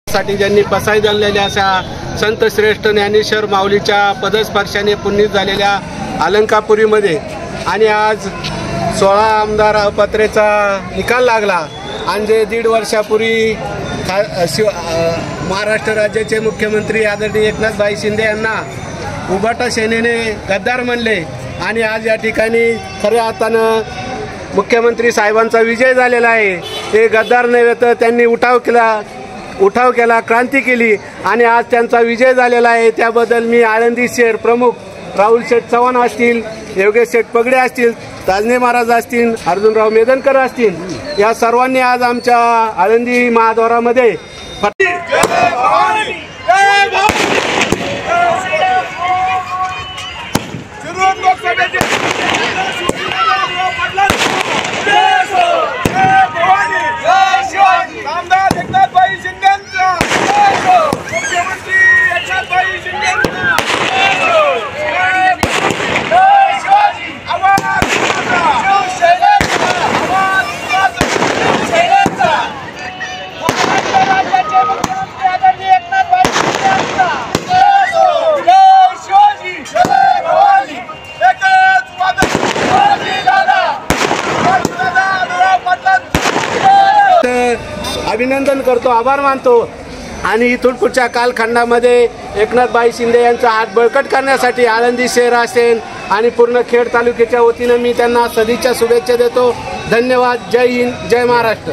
साठी ज्यांनी पसाई जाणलेल्या अशा संत श्रेष्ठ ज्ञानेश्वर माऊलीच्या पदस्पर्शाने पुण्यित झालेल्या अलंकापुरीमध्ये आणि आज 16 आमदार अपात्रेचा निकाल लागला आणि जे 1.5 वर्षापूर्वी महाराष्ट्र राज्याचे मुख्यमंत्री आदरणीय एकनाथभाई शिंदे यांना उभाटा सेनेने गद्दार म्हणले आणि आज या ठिकाणी खऱ्या अर्थानं मुख्यमंत्री साहेबांचा विजय झालेला आहे। हे गद्दार नव्हे तर त्यांनी उठाव केला, क्रांती केली आणि आज त्यांचा विजय झालेला आहे। त्याबद्दल मी आळंदी शहर प्रमुख राहुल शेठ चव्हाण असतील, योगेश शेठ पगडे असतील, ताजने महाराज असतील, अर्जुनराव मेदनकर असतील, या सर्वांनी आज आमच्या आळंदी महाद्वारामध्ये अभिनंदन करतो, आभार मानतो आणि इथून पुढच्या कालखंडामध्ये एकनाथभाई शिंदे यांचा हात बळकट करण्यासाठी आळंदी शहर असेल आणि पूर्ण खेड तालुक्याच्या वतीने मी त्यांना सदिच्छा शुभेच्छा देतो। धन्यवाद। जय हिंद, जय महाराष्ट्र।